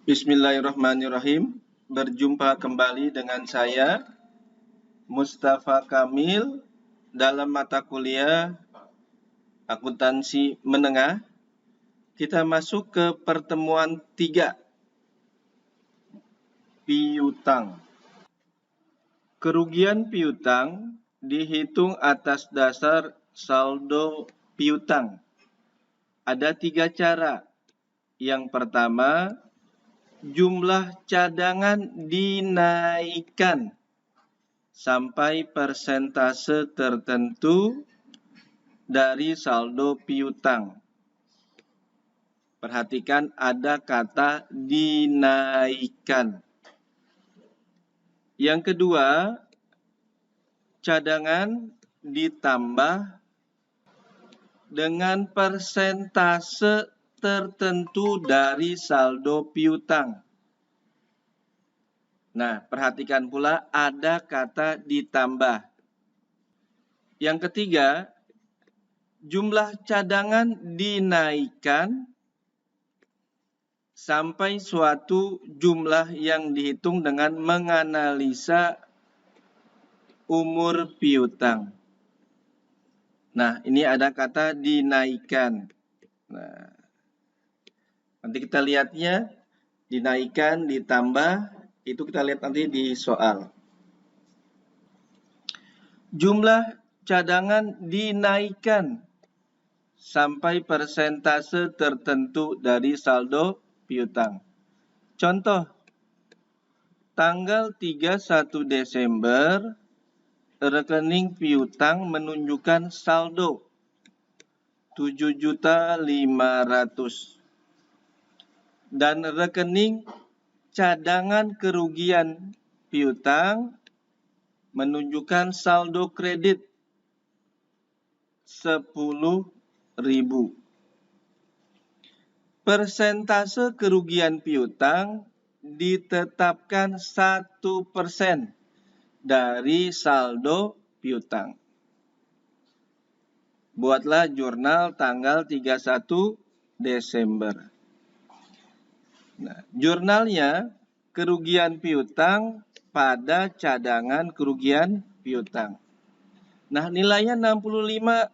Bismillahirrahmanirrahim. Berjumpa kembali dengan saya, Mustafa Kamil, dalam mata kuliah Akuntansi Menengah. Kita masuk ke pertemuan 3, piutang. Kerugian piutang dihitung atas dasar saldo piutang. Ada 3 cara. Yang pertama, jumlah cadangan dinaikkan sampai persentase tertentu dari saldo piutang. Perhatikan ada kata dinaikkan. Yang kedua, cadangan ditambah dengan persentase tertentu dari saldo piutang. Nah, perhatikan pula ada kata ditambah. Yang ketiga, jumlah cadangan dinaikkan sampai suatu jumlah yang dihitung dengan menganalisa umur piutang. Nah, ini ada kata dinaikkan. Nah, nanti kita lihatnya, dinaikkan, ditambah, itu kita lihat nanti di soal. Jumlah cadangan dinaikkan sampai persentase tertentu dari saldo piutang. Contoh, tanggal 31 Desember, rekening piutang menunjukkan saldo 7.500.000 dan rekening cadangan kerugian piutang menunjukkan saldo kredit 10.000. Persentase kerugian piutang ditetapkan 1% dari saldo piutang. Buatlah jurnal tanggal 31 Desember. Nah, jurnalnya kerugian piutang pada cadangan kerugian piutang. Nah, nilainya 65.000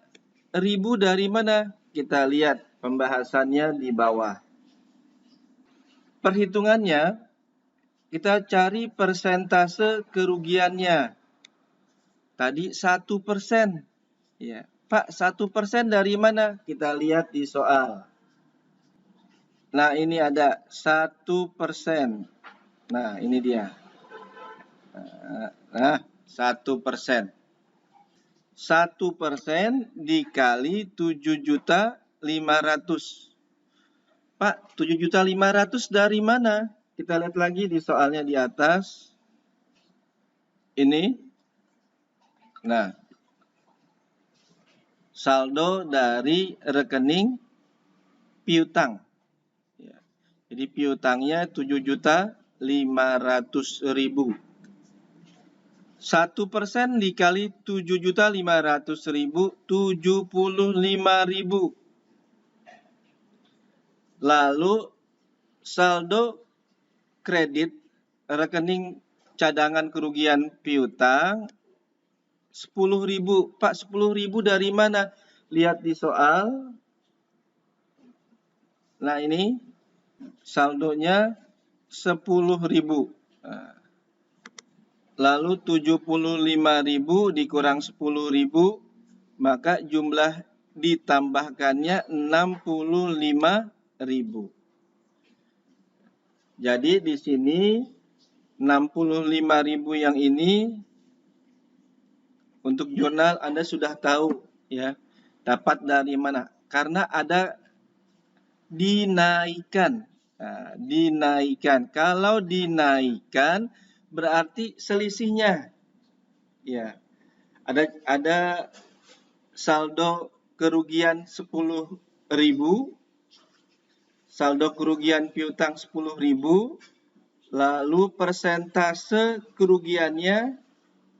dari mana? Kita lihat pembahasannya di bawah. Perhitungannya, kita cari persentase kerugiannya. Tadi 1%. Ya, Pak, 1% dari mana? Kita lihat di soal. Nah, ini ada 1%. Nah, ini dia. Nah, 1%. 1% dikali 7.500.000. Pak, 7.500.000 dari mana? Kita lihat lagi di soalnya di atas. Ini. Nah, saldo dari rekening piutang. Jadi piutangnya 7.500.000. 1% dikali 7.500.000, 75.000. Lalu saldo kredit rekening cadangan kerugian piutang 10.000. Pak, 10.000 dari mana? Lihat di soal. Nah, ini saldonya 10.000. Nah, lalu 75.000 dikurang 10.000, maka jumlah ditambahkannya 65.000. Jadi di sini 65.000 yang ini untuk jurnal Anda sudah tahu ya. Dapat dari mana? Karena ada dinaikkan. Nah, dinaikkan. Kalau dinaikkan berarti selisihnya. Ya. Ada saldo kerugian 10.000, saldo kerugian piutang 10.000, lalu persentase kerugiannya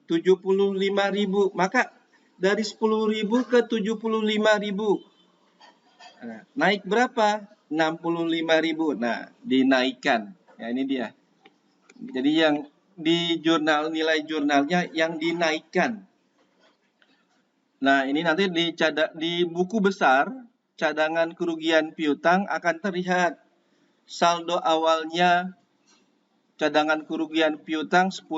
75.000. Maka dari 10.000 ke 75.000. Naik berapa? 65.000. Nah, dinaikkan. Ya, ini dia. Jadi yang di jurnal, nilai jurnalnya yang dinaikkan. Nah, ini nanti di buku besar cadangan kerugian piutang akan terlihat saldo awalnya cadangan kerugian piutang 10.000.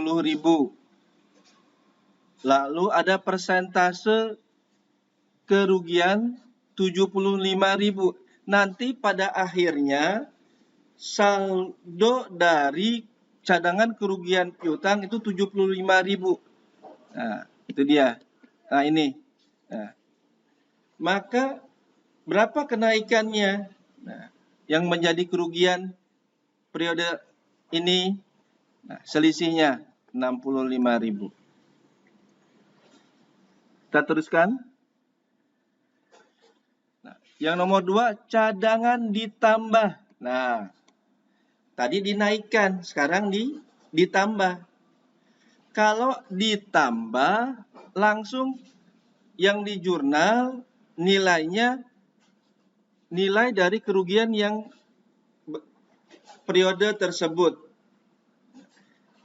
Lalu ada persentase kerugian 75.000. Nanti pada akhirnya saldo dari cadangan kerugian piutang itu 75.000. Nah, itu dia. Nah, ini. Nah, maka berapa kenaikannya? Nah, yang menjadi kerugian periode ini, nah, selisihnya 65.000. Kita teruskan. Nah, yang nomor 2, cadangan ditambah. Nah, tadi dinaikkan, sekarang ditambah. Kalau ditambah, langsung yang di jurnal nilainya nilai dari kerugian yang periode tersebut.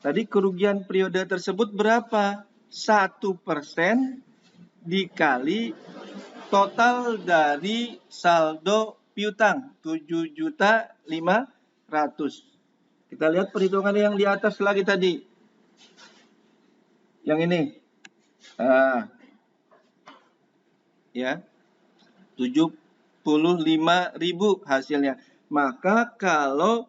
Tadi kerugian periode tersebut berapa? 1% dikali total dari saldo piutang 7.500.000. Kita lihat perhitungan yang di atas lagi tadi. Yang ini. Nah, ya. 75.000 hasilnya. Maka kalau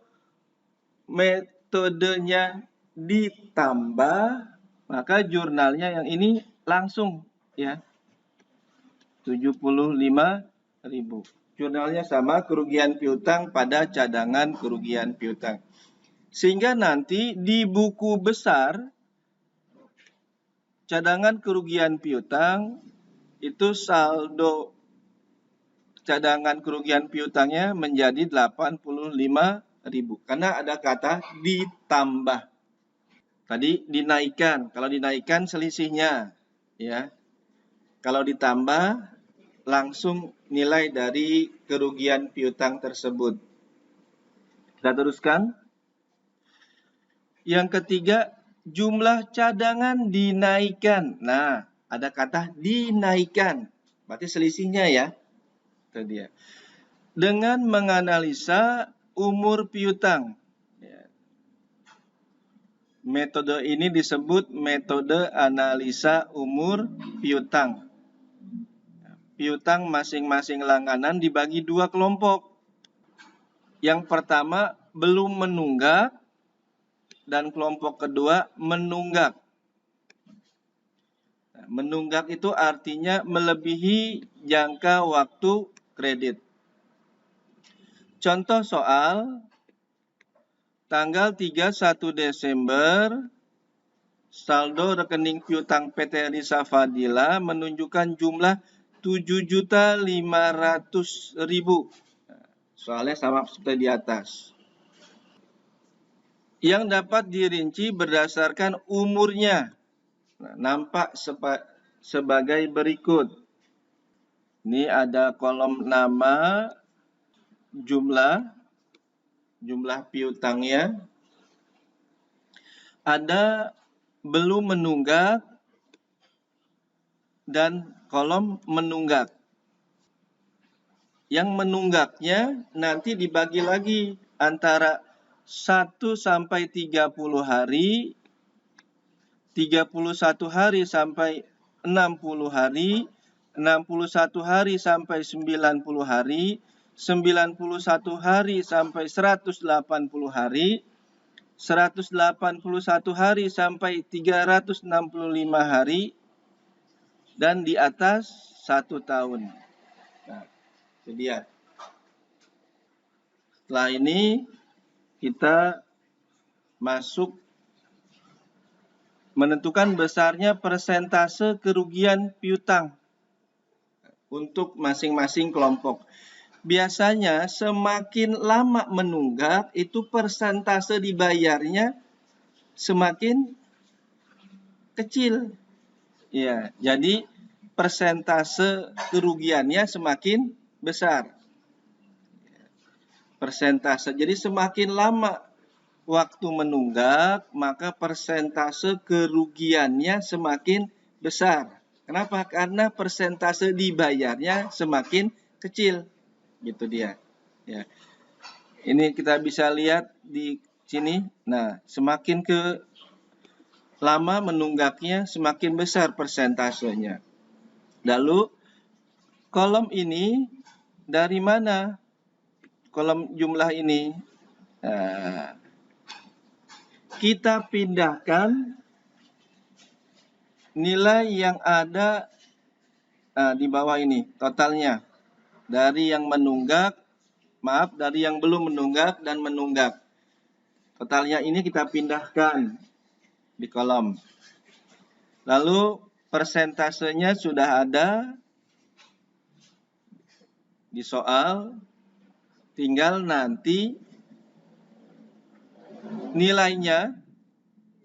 metodenya ditambah, maka jurnalnya yang ini langsung, ya. 75.000. Jurnalnya sama, kerugian piutang pada cadangan kerugian piutang. Sehingga nanti di buku besar cadangan kerugian piutang itu saldo cadangan kerugian piutangnya menjadi 85.000 karena ada kata ditambah. Tadi dinaikkan, kalau dinaikkan selisihnya, ya. Kalau ditambah langsung nilai dari kerugian piutang tersebut. Kita teruskan. Yang ketiga, jumlah cadangan dinaikkan. Nah, ada kata dinaikkan. Berarti selisihnya, ya. Itu dia. Dengan menganalisa umur piutang. Metode ini disebut metode analisa umur piutang. Piutang masing-masing langganan dibagi 2 kelompok. Yang pertama belum menunggak dan kelompok kedua menunggak. Menunggak itu artinya melebihi jangka waktu kredit. Contoh soal tanggal 31 Desember saldo rekening piutang PT Risa Fadila menunjukkan jumlah 7.500.000. Soalnya sama seperti di atas. Yang dapat dirinci berdasarkan umurnya. Nah, nampak sebagai berikut. Ini ada kolom nama, jumlah piutangnya. Ada belum menunggak dan kolom menunggak. Yang menunggaknya nanti dibagi lagi antara 1 sampai 30 hari, 31 hari sampai 60 hari, 61 hari sampai 90 hari, 91 hari sampai 180 hari, 181 hari sampai 365 hari, dan di atas 1 tahun. Nah, itu dia. Setelah ini kita masuk menentukan besarnya persentase kerugian piutang untuk masing-masing kelompok. Biasanya semakin lama menunggak itu persentase dibayarnya semakin kecil. Ya, jadi persentase kerugiannya semakin besar. Persentase. Jadi semakin lama waktu menunggak, maka persentase kerugiannya semakin besar. Kenapa? Karena persentase dibayarnya semakin kecil. Gitu dia. Ya. Ini kita bisa lihat di sini. Nah, semakin ke lama menunggaknya, semakin besar persentasenya. Lalu, kolom ini dari mana? Kolom jumlah ini. Nah, kita pindahkan nilai yang ada di bawah ini, totalnya. Dari yang menunggak, dari yang belum menunggak dan menunggak. Totalnya ini kita pindahkan di kolom. Lalu persentasenya sudah ada di soal, tinggal nanti nilainya,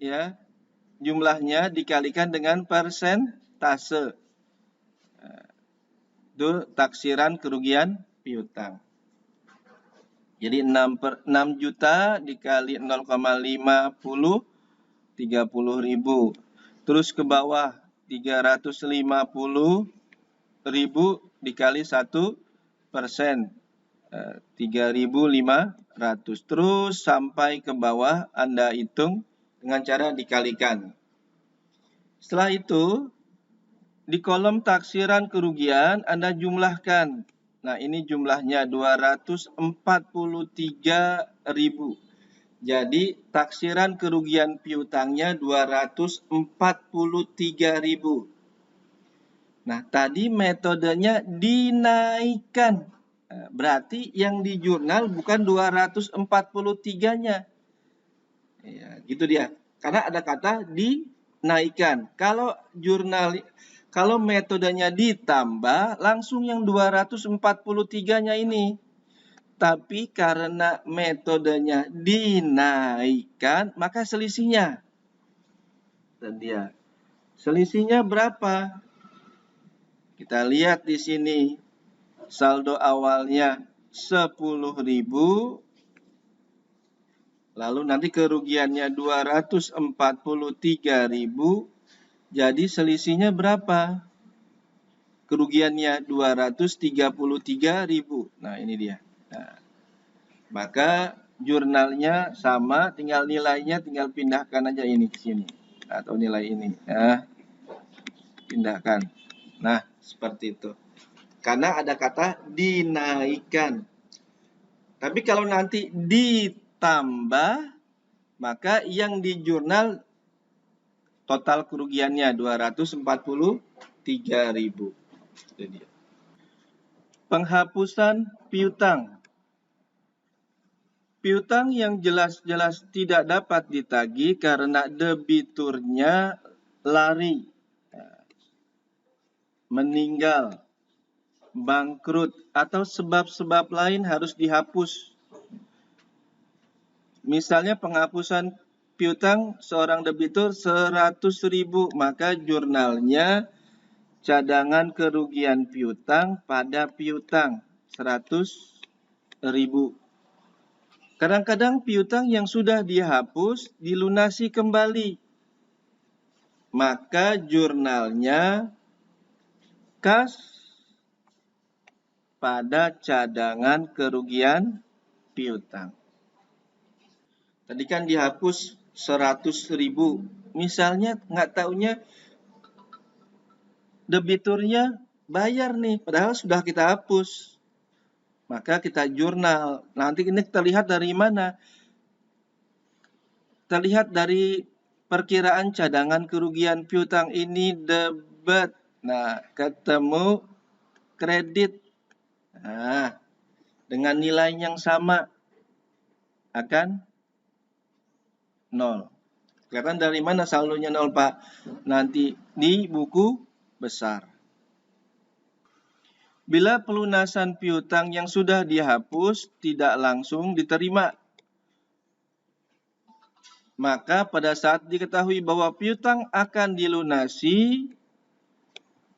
ya, jumlahnya dikalikan dengan persentase. Itu taksiran kerugian piutang. Jadi 6 juta dikali 0,50, 30.000. Terus ke bawah 350.000 dikali 1%, 3.500. Terus sampai ke bawah Anda hitung dengan cara dikalikan. Setelah itu, di kolom taksiran kerugian Anda jumlahkan. Nah, ini jumlahnya 243.000. Jadi taksiran kerugian piutangnya 243.000. Nah, tadi metodenya dinaikkan. Berarti yang di jurnal bukan 243-nya. Ya, gitu dia. Karena ada kata dinaikkan. Kalau metodenya ditambah, langsung yang 243-nya ini. Tapi karena metodenya dinaikkan, maka selisihnya. Dan dia. Selisihnya berapa? Kita lihat di sini. Saldo awalnya 10.000. Lalu nanti kerugiannya 243.000. Jadi selisihnya berapa? Kerugiannya 233.000. Nah, ini dia. Nah, maka jurnalnya sama, tinggal nilainya tinggal pindahkan aja ini ke sini atau nilai ini. Nah, pindahkan. Nah, seperti itu. Karena ada kata dinaikkan. Tapi kalau nanti ditambah, maka yang di jurnal total kerugiannya 243.000. Penghapusan piutang. Piutang yang jelas-jelas tidak dapat ditagih karena debiturnya lari, meninggal, bangkrut, atau sebab-sebab lain harus dihapus. Misalnya penghapusan piutang seorang debitur 100.000, maka jurnalnya cadangan kerugian piutang pada piutang 100.000. Kadang-kadang piutang yang sudah dihapus dilunasi kembali. Maka jurnalnya kas pada cadangan kerugian piutang. Tadi kan dihapus 100.000. Misalnya nggak taunya debiturnya bayar nih, padahal sudah kita hapus. Maka kita jurnal. Nanti ini terlihat dari mana? Terlihat dari perkiraan cadangan kerugian piutang ini debit. Nah, ketemu kredit. Nah, dengan nilai yang sama akan 0. Kelihatan dari mana saldonya 0, Pak? Nanti di buku besar. Bila pelunasan piutang yang sudah dihapus tidak langsung diterima, maka pada saat diketahui bahwa piutang akan dilunasi,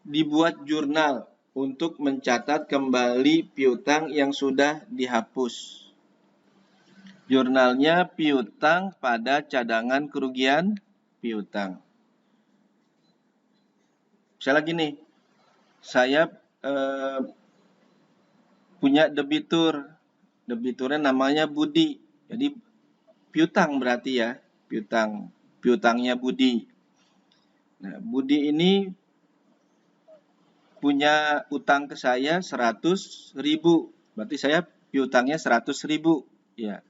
dibuat jurnal untuk mencatat kembali piutang yang sudah dihapus. Jurnalnya piutang pada cadangan kerugian piutang. Misalnya gini, saya punya debitur. Debiturnya namanya Budi. Jadi piutang berarti ya, piutangnya Budi. Nah, Budi ini punya utang ke saya 100.000. Berarti saya piutangnya 100.000. Ya.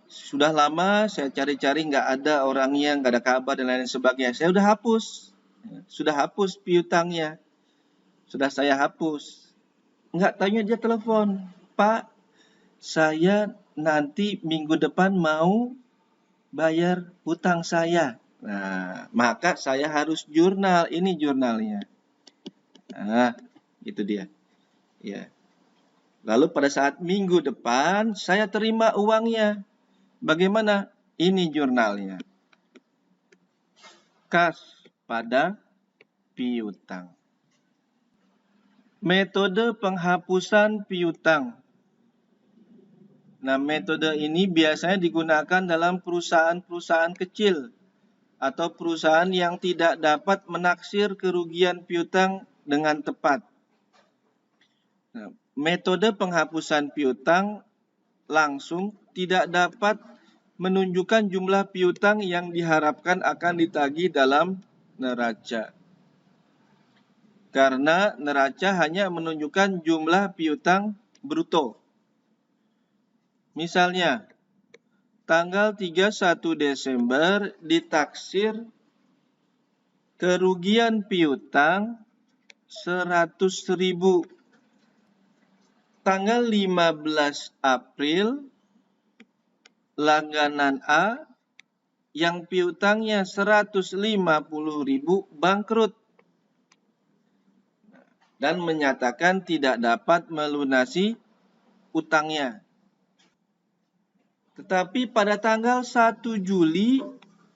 Sudah lama saya cari-cari nggak ada orangnya, nggak ada kabar dan lain sebagainya. Saya sudah hapus piutangnya. Sudah saya hapus. Nggak tanya dia telepon, Pak, saya nanti minggu depan mau bayar hutang saya. Nah, maka saya harus jurnal. Ini jurnalnya. Nah, itu dia. Ya. Lalu pada saat minggu depan saya terima uangnya. Bagaimana? Ini jurnalnya. Kas pada piutang. Metode penghapusan piutang. Nah, metode ini biasanya digunakan dalam perusahaan-perusahaan kecil atau perusahaan yang tidak dapat menaksir kerugian piutang dengan tepat. Nah, metode penghapusan piutang langsung tidak dapat menunjukkan jumlah piutang yang diharapkan akan ditagih dalam neraca. Karena neraca hanya menunjukkan jumlah piutang bruto. Misalnya, tanggal 31 Desember ditaksir kerugian piutang 100.000. Tanggal 15 April, langganan A yang piutangnya 150.000 bangkrut dan menyatakan tidak dapat melunasi utangnya. Tetapi pada tanggal 1 Juli,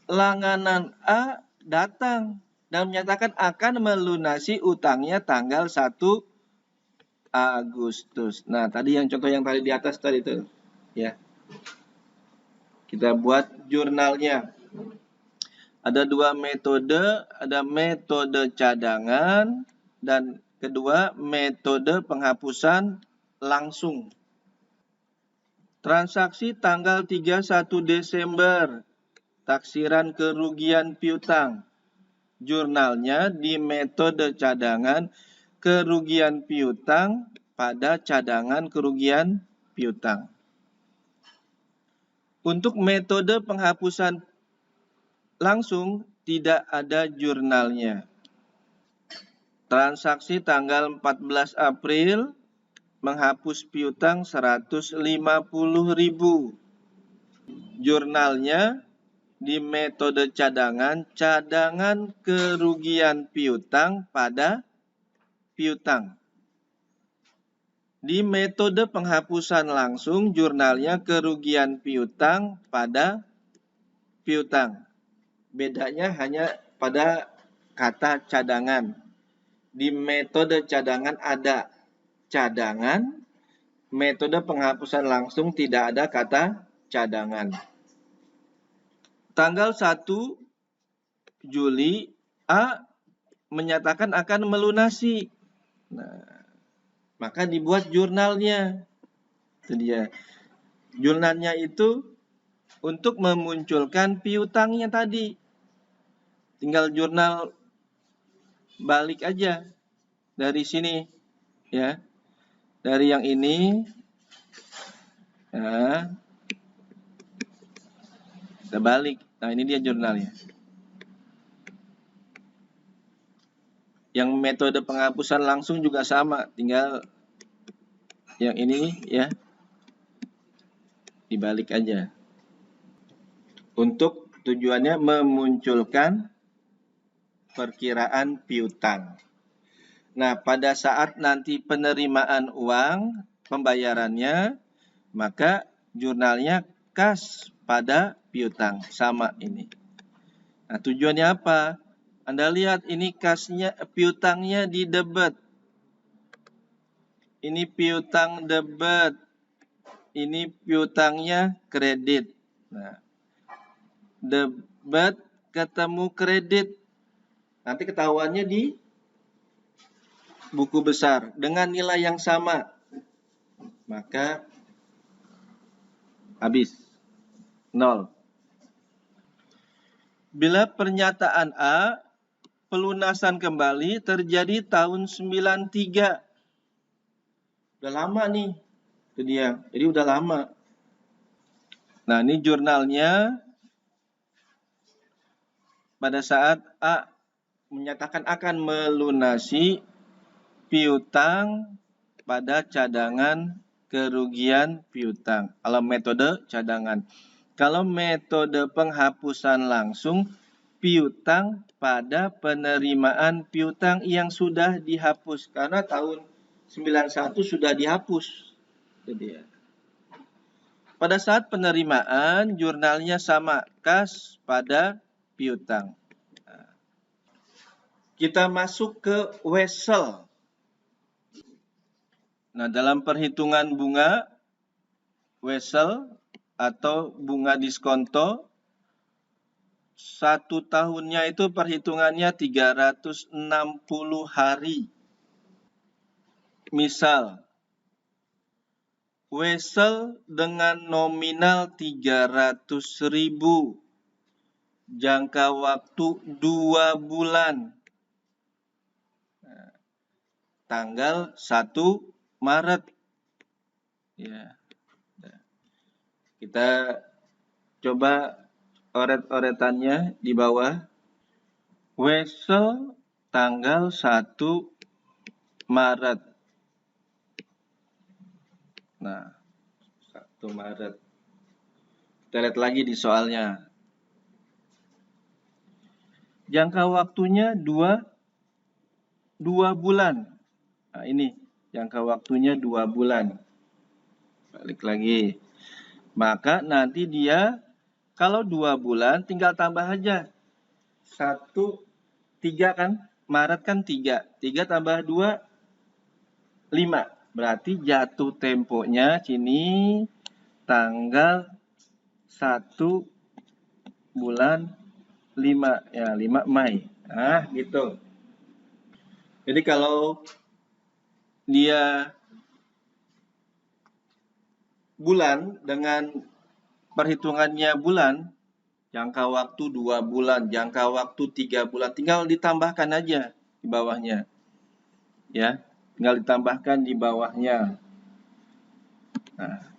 langganan A datang dan menyatakan akan melunasi utangnya tanggal 1 Agustus. Nah, tadi yang contoh yang tadi di atas tadi itu, ya. Kita buat jurnalnya. Ada dua metode, ada metode cadangan dan kedua metode penghapusan langsung. Transaksi tanggal 31 Desember, taksiran kerugian piutang. Jurnalnya di metode cadangan kerugian piutang pada cadangan kerugian piutang. Untuk metode penghapusan langsung tidak ada jurnalnya. Transaksi tanggal 14 April menghapus piutang 150.000. Jurnalnya di metode cadangan kerugian piutang pada piutang. Di metode penghapusan langsung jurnalnya kerugian piutang pada piutang. Bedanya hanya pada kata cadangan. Di metode cadangan ada cadangan, metode penghapusan langsung tidak ada kata cadangan. Tanggal 1 Juli, A menyatakan akan melunasi. Nah, maka dibuat jurnalnya. Itu dia. Jurnalnya itu untuk memunculkan piutangnya tadi. Tinggal jurnal balik aja dari sini, ya. Dari yang ini, nah, kita balik. Nah, ini dia jurnalnya. Yang metode penghapusan langsung juga sama, tinggal yang ini ya dibalik aja. Untuk tujuannya memunculkan perkiraan piutang. Nah, pada saat nanti penerimaan uang, pembayarannya, maka jurnalnya kas pada piutang, sama ini. Nah, tujuannya apa? Anda lihat ini kasnya, piutangnya di debit. Ini piutang debit. ini piutangnya kredit. Nah, debit ketemu kredit. Nanti ketahuannya di buku besar dengan nilai yang sama. Maka habis. 0. Bila pernyataan A, pelunasan kembali terjadi tahun 93. Udah lama nih. Itu dia. Jadi udah lama. Nah, ini jurnalnya pada saat A menyatakan akan melunasi piutang pada cadangan kerugian piutang. Kalau metode cadangan. Kalau metode penghapusan langsung, piutang pada penerimaan piutang yang sudah dihapus. Karena tahun 91 sudah dihapus. Jadi ya. Pada saat penerimaan, jurnalnya sama, kas pada piutang. Kita masuk ke wesel. Nah, dalam perhitungan bunga, wesel atau bunga diskonto, 1 tahunnya itu perhitungannya 360 hari. Misal, wesel dengan nominal 300.000, jangka waktu 2 bulan. Tanggal 1 Maret. Ya. Kita coba oret-oretannya di bawah. Wesel tanggal 1 Maret. Nah, 1 Maret. Kita lihat lagi di soalnya. Jangka waktunya 2 bulan. Nah, ini jangka waktunya 2 bulan. Balik lagi. Maka nanti dia kalau 2 bulan tinggal tambah aja. 1, 3 kan? Maret kan 3. 3 tambah 2, 5. Berarti jatuh temponya sini tanggal 1 bulan 5. Ya, 5 Mei. Nah, gitu. Jadi kalau dia bulan dengan perhitungannya bulan, jangka waktu 2 bulan, jangka waktu 3 bulan, tinggal ditambahkan aja di bawahnya. Ya, tinggal ditambahkan di bawahnya. Nah,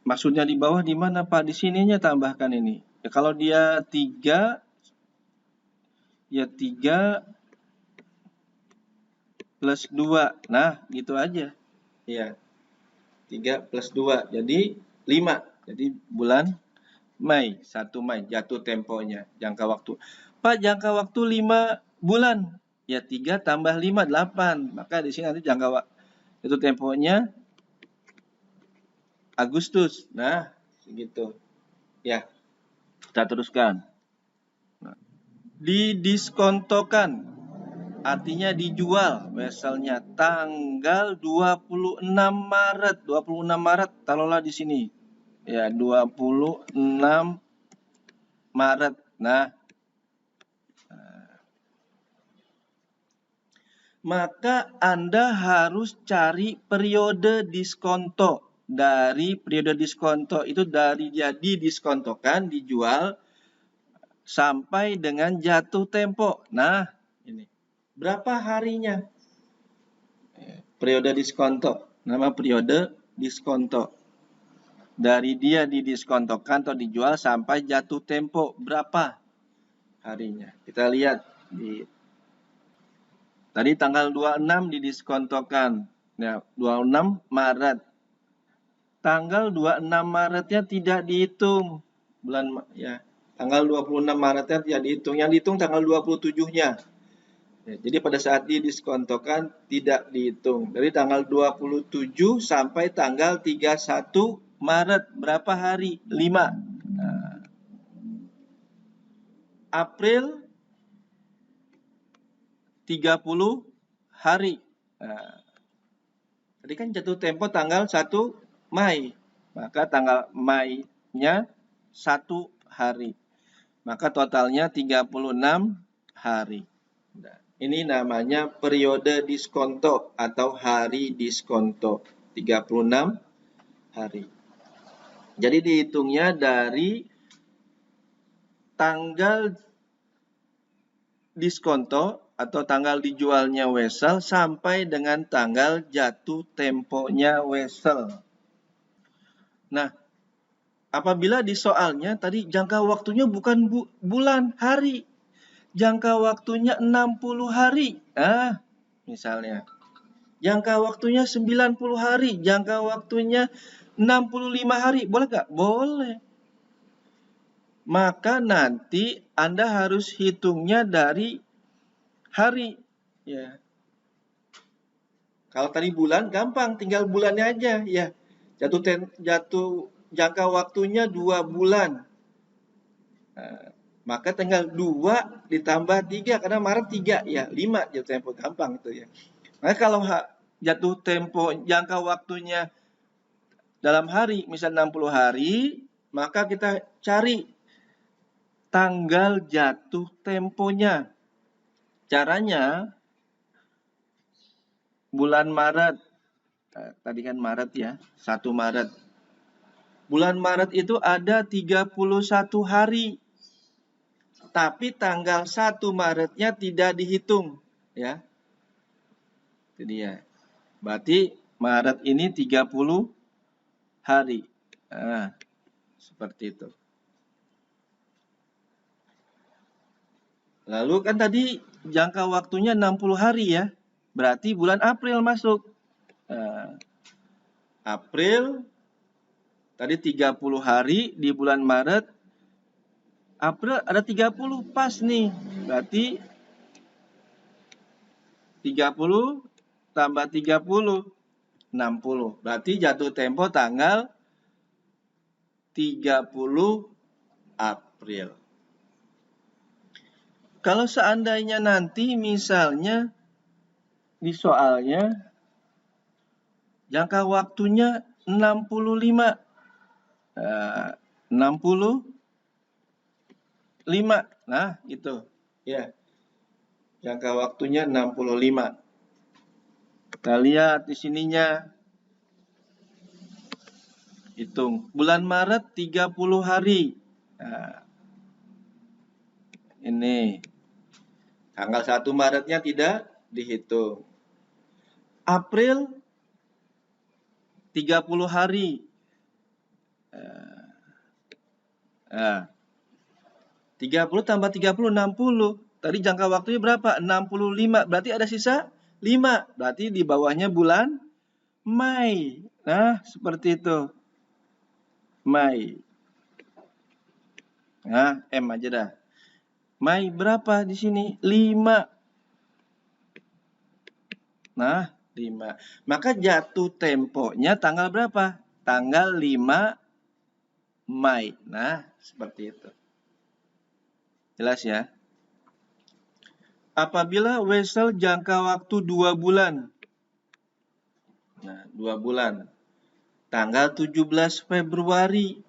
maksudnya di bawah di mana, Pak? Di sininya tambahkan ini. Ya, kalau dia 3, ya 3 plus 2. Nah, gitu aja. Ya, 3 plus 2. Jadi 5. Jadi bulan Mei, 1 Mei jatuh temponya, jangka waktu. Pak, jangka waktu 5 bulan. Ya 3 tambah 5, 8. Maka di sini nanti jangka waktu itu temponya Agustus. Nah, segitu. Ya, kita teruskan. Nah, didiskontokan, artinya dijual weselnya tanggal 26 Maret. 26 Maret taruhlah di sini. Ya, 26 Maret. Nah, maka Anda harus cari periode diskonto. Dari periode diskonto itu dari dia didiskontokan, dijual, sampai dengan jatuh tempo. Nah, ini. Berapa harinya? Periode diskonto. Nama periode diskonto. Dari dia didiskontokan atau dijual sampai jatuh tempo. Berapa harinya? Kita lihat di tadi tanggal 26 didiskontokan. Ya, 26 Maret. Tanggal 26 Maretnya tidak dihitung. Bulan ya. Tanggal 26 Maretnya tidak dihitung. Yang dihitung tanggal 27-nya. Ya, jadi pada saat didiskontokan tidak dihitung. Dari tanggal 27 sampai tanggal 31 Maret. Berapa hari? 5. Nah, April 30 hari. Nah, Tadi kan jatuh tempo tanggal 1 Mei. Maka tanggal Mei-nya 1 hari. Maka totalnya 36 hari. Nah, ini namanya periode diskonto atau hari diskonto. 36 hari. Jadi dihitungnya dari tanggal diskonto atau tanggal dijualnya wesel sampai dengan tanggal jatuh temponya wesel. Nah, apabila di soalnya tadi jangka waktunya bukan bulan, hari. Jangka waktunya 60 hari. Misalnya. Jangka waktunya 90 hari. Jangka waktunya 65 hari. Boleh nggak? Boleh. Maka nanti Anda harus hitungnya dari hari. Ya. Kalau tadi bulan, gampang. Tinggal bulannya aja. Ya. Jatuh jangka waktunya 2 bulan. Maka tinggal 2 ditambah 3. Karena Maret 3. Ya, 5 jatuh tempo. Gampang itu ya. Maka kalau jatuh tempo jangka waktunya dalam hari, misal 60 hari, maka kita cari tanggal jatuh temponya. Caranya, bulan Maret. Tadi kan Maret ya, 1 Maret. Bulan Maret itu ada 31 hari. Tapi tanggal 1 Maretnya tidak dihitung. Ya. Itu dia. Berarti Maret ini 30 hari. Seperti itu. Lalu kan tadi jangka waktunya 60 hari ya. Berarti bulan April masuk. April, tadi 30 hari di bulan Maret. April ada 30, pas nih. Berarti 30 tambah 30, 60. Berarti jatuh tempo tanggal 30 April. Kalau seandainya nanti misalnya di soalnya jangka waktunya 65. 65. Nah, itu. Ya. Jangka waktunya 65. Kita lihat di sininya. Hitung. Bulan Maret 30 hari. Nah, ini. Tanggal 1 Maretnya tidak dihitung. April 30 hari. 30 tambah 30, 60. Tadi jangka waktunya berapa? 65. Berarti ada sisa 5. Berarti di bawahnya bulan Mei. Nah, seperti itu. Mei. Nah, M aja dah. Mei berapa di sini? 5. Nah, 5. Maka jatuh temponya tanggal berapa? Tanggal 5 Mei. Nah, seperti itu. Jelas ya? Apabila wesel jangka waktu 2 bulan. Nah, 2 bulan. Tanggal 17 Februari.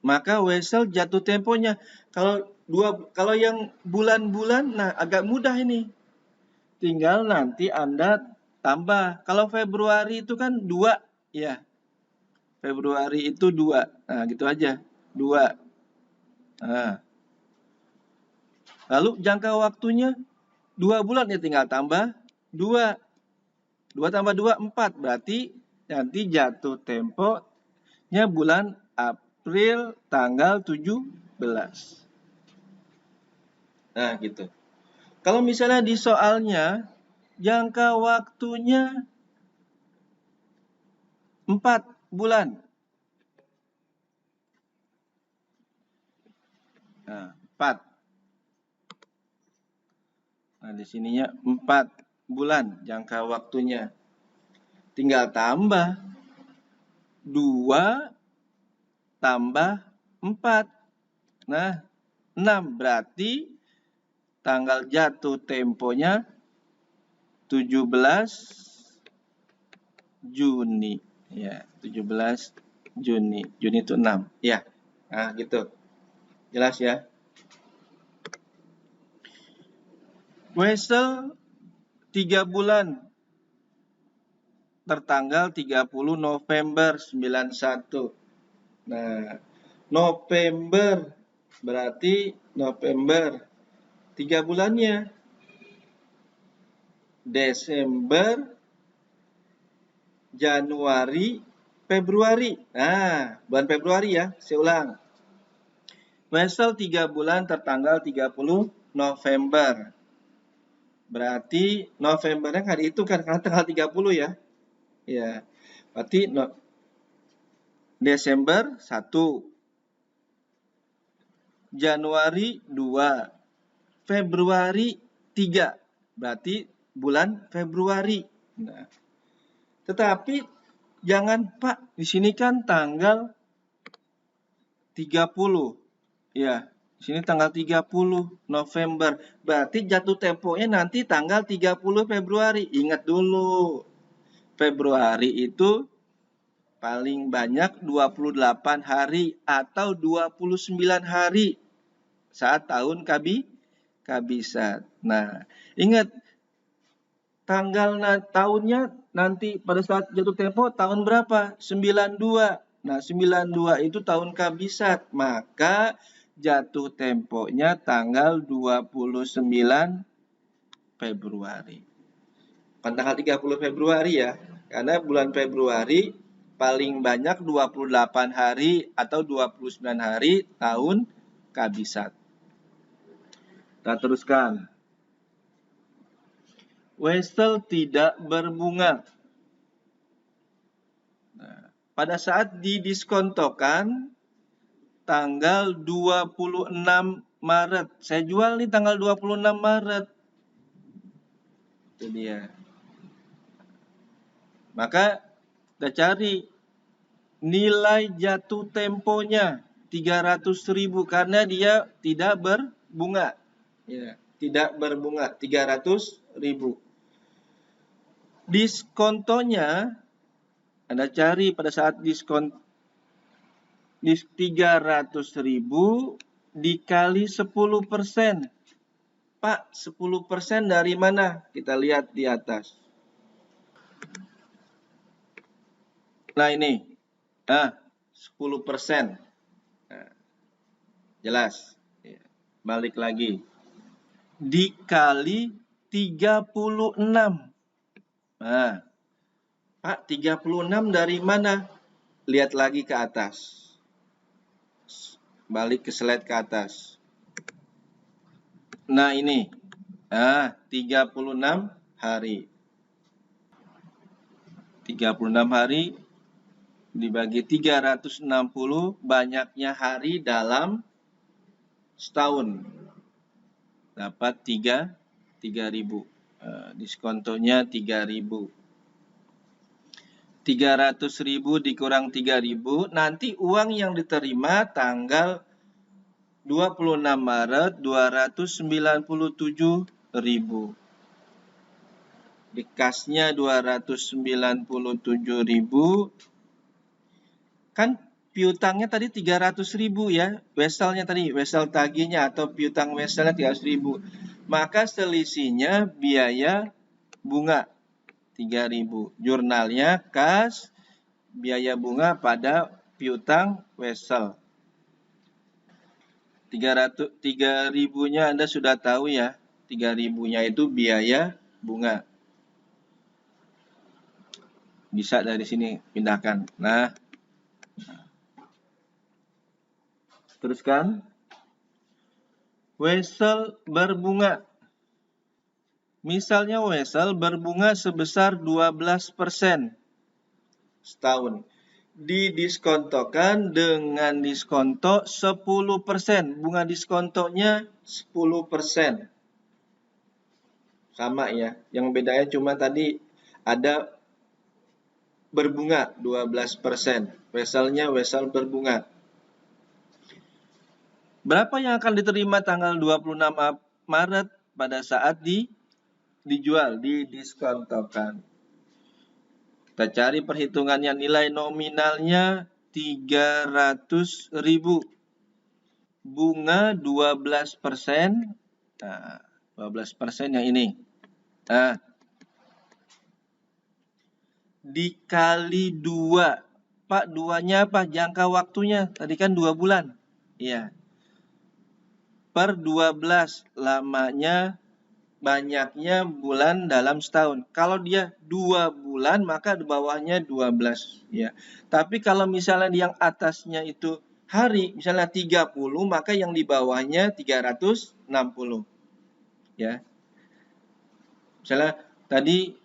Maka wesel jatuh temponya. Kalau yang bulan-bulan, nah agak mudah ini. Tinggal nanti Anda tambah. Kalau Februari itu kan 2, ya. Februari itu 2. Nah, gitu aja. 2. Nah. Lalu jangka waktunya 2 bulan ya, tinggal tambah 2. 2 tambah 2, 4. Berarti nanti jatuh temponya bulan April tanggal 17. Nah, gitu. Kalau misalnya di soalnya jangka waktunya 4 bulan. Nah, 4. Nah, di sininya 4 bulan jangka waktunya. Tinggal tambah 2 tambah 4. Nah, 6. Berarti tanggal jatuh temponya 17 Juni. Ya, 17 Juni. Juni itu 6. Ya. Nah, gitu. Jelas ya? Wesel 3 bulan tertanggal 30 November 91. Nah, November berarti November 3 bulannya. Desember, Januari, Februari. Nah, bulan Februari ya, saya ulang. Wesel 3 bulan tertanggal 30 November. Berarti Novembernya kan itu kan karena tanggal 30 ya. Ya. Berarti Desember 1, Januari 2, Februari 3. Berarti bulan Februari. Nah, tetapi jangan Pak, di sini kan tanggal 30. Ya, di sini tanggal 30 November. Berarti jatuh temponya nanti tanggal 30 Februari. Ingat dulu. Februari itu paling banyak 28 hari atau 29 hari saat tahun kabisat. Nah, ingat tanggal tahunnya nanti pada saat jatuh tempo tahun berapa? 92. Nah, 92 itu tahun kabisat. Maka jatuh temponya tanggal 29 Februari. Bukan tanggal 30 Februari ya. Karena bulan Februari paling banyak 28 hari atau 29 hari tahun kabisat. Kita teruskan. Wesel tidak berbunga. Nah, pada saat didiskontokan tanggal 26 Maret. Saya jual nih tanggal 26 Maret. Itu dia. Maka kita cari nilai jatuh temponya 300.000 karena dia tidak berbunga. Ya, tidak berbunga 300.000. Diskontonya Anda cari pada saat diskon 300.000 dikali 10%. Pak, 10% dari mana? Kita lihat di atas. Nah, ini. 10%. Nah, jelas. Balik lagi. Dikali 36. Nah, Pak, 36 dari mana? Lihat lagi ke atas. Balik ke slide ke atas. Nah, ini. 36 hari. 36 hari dibagi 360, banyaknya hari dalam setahun. Dapat 3.000. Diskontonya 3.000. 300.000 dikurang 3.000, nanti uang yang diterima tanggal 26 Maret 297.000. Di kasnya 297.000. Kan piutangnya tadi 300.000 ya. Weselnya tadi, wesel tagihnya atau piutang weselnya 300.000. Maka selisihnya biaya bunga 3.000. Jurnalnya kas biaya bunga pada piutang wesel. 3.000-nya Anda sudah tahu ya. 3.000-nya itu biaya bunga. Bisa dari sini pindahkan. Nah, teruskan. Wesel berbunga. Misalnya wesel berbunga sebesar 12% setahun. Didiskontokan dengan diskonto 10%. Bunga diskontonya 10%. Sama ya. Yang bedanya cuma tadi ada berbunga 12%. Weselnya wesel berbunga. Berapa yang akan diterima tanggal 26 Maret pada saat dijual, didiskontokan. Kita cari perhitungannya, nilai nominalnya 300.000. Bunga 12%. Nah, 12% yang ini. Nah, dikali 2. Pak, 2-nya apa? Jangka waktunya. Tadi kan 2 bulan. Iya. Per 12. Lamanya, banyaknya bulan dalam setahun. Kalau dia 2 bulan, maka di bawahnya 12. Ya. Tapi kalau misalnya yang atasnya itu hari, misalnya 30, maka yang di bawahnya 360. Ya. Misalnya tadi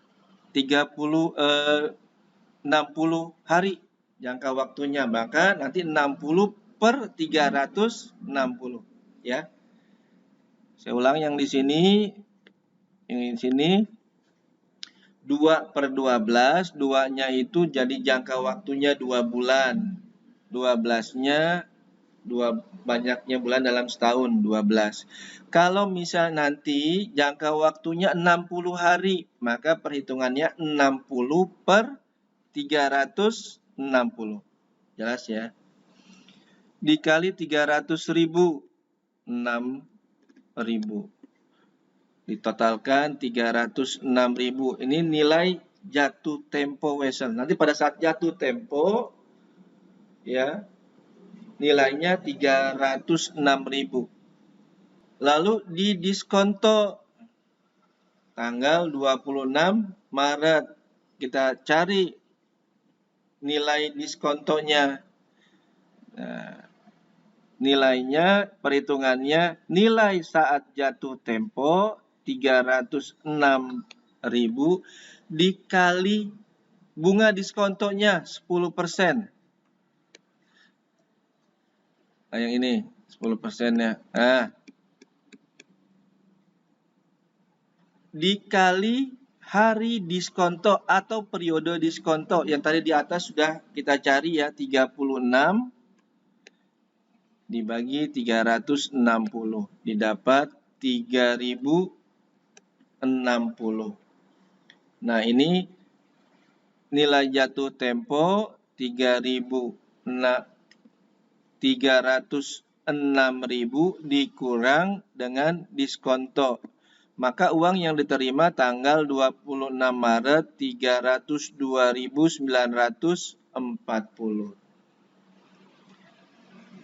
60 hari jangka waktunya, maka nanti 60 per 360. Ya. Saya ulang yang di sini. Yang di sini 2 per 12, 2-nya itu jadi jangka waktunya 2 bulan. 12-nya banyaknya bulan dalam setahun, 12. Kalau misal nanti jangka waktunya 60 hari, maka perhitungannya 60 per 360. Jelas ya? Dikali 300.000, 6.000. Ditotalkan 306.000. Ini nilai jatuh tempo vessel. Nanti pada saat jatuh tempo, ya, nilainya 306.000. Lalu di diskonto tanggal 26 Maret. Kita cari nilai diskontonya. Nah, nilainya, perhitungannya, nilai saat jatuh tempo 306.000 dikali bunga diskontonya 10%. Nah, yang ini 10%-nya. Nah, dikali hari diskonto atau periode diskonto. Yang tadi di atas sudah kita cari ya, 36 dibagi 360. Didapat 3.060. Nah, ini nilai jatuh tempo 306.000 dikurang dengan diskonto. Maka uang yang diterima tanggal 26 Maret 302.940.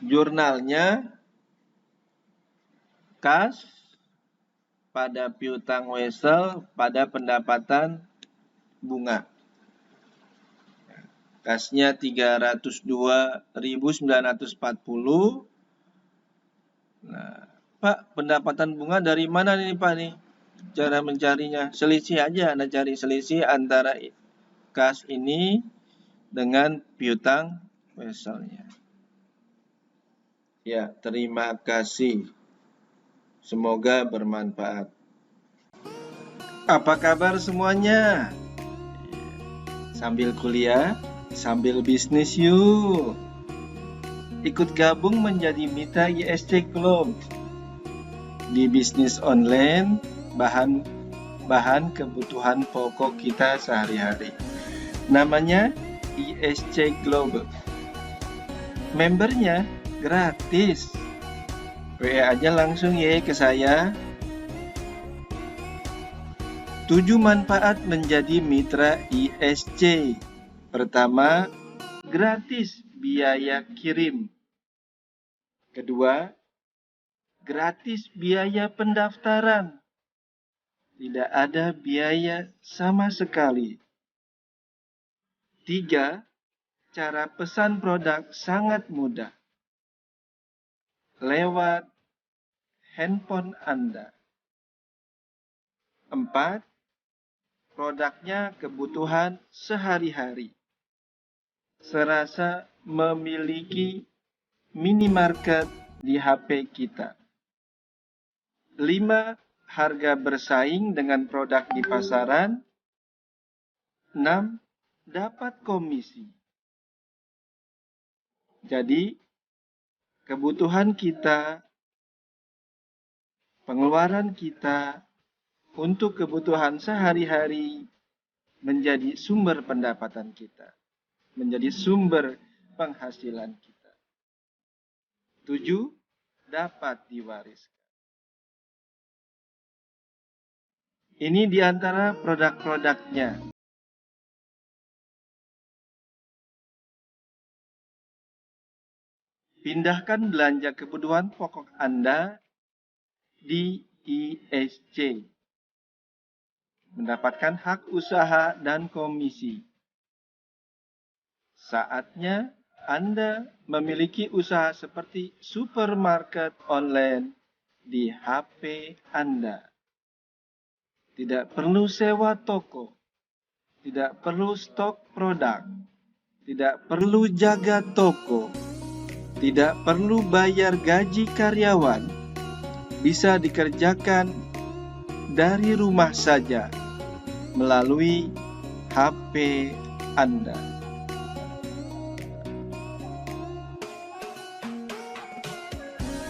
Jurnalnya kas pada piutang wesel pada pendapatan bunga. Kasnya 302.940. Nah, Pak, pendapatan bunga dari mana nih Pak nih? Cara mencarinya, selisih aja, Anda cari selisih antara kas ini dengan piutang weselnya. Ya, terima kasih. Semoga bermanfaat. Apa kabar semuanya? Sambil kuliah, sambil bisnis yuk. Ikut gabung menjadi mitra ISC Club. Di bisnis online, bahan kebutuhan pokok kita sehari-hari. Namanya ISC Global. Membernya gratis. WA aja langsung ya ke saya. 7 manfaat menjadi mitra ISC. Pertama, gratis biaya kirim. Kedua, gratis biaya pendaftaran. Tidak ada biaya sama sekali. 3, cara pesan produk sangat mudah. Lewat handphone Anda. 4, produknya kebutuhan sehari-hari. Serasa memiliki minimarket di HP kita. 5, harga bersaing dengan produk di pasaran. 6, dapat komisi. Jadi, kebutuhan kita, pengeluaran kita, untuk kebutuhan sehari-hari menjadi sumber pendapatan kita, menjadi sumber penghasilan kita. 7. Dapat diwariskan. Ini di antara produk-produknya. Pindahkan belanja kebutuhan pokok Anda di ISC. Mendapatkan hak usaha dan komisi. Saatnya Anda memiliki usaha seperti supermarket online di HP Anda. Tidak perlu sewa toko, tidak perlu stok produk, tidak perlu jaga toko, tidak perlu bayar gaji karyawan, bisa dikerjakan dari rumah saja melalui HP Anda.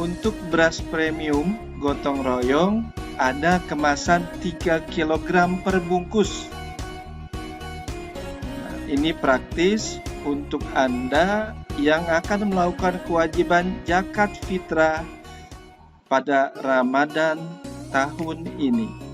Untuk beras premium gotong royong ada kemasan 3 kg per bungkus. Nah, ini praktis untuk Anda yang akan melakukan kewajiban zakat fitrah pada Ramadan tahun ini.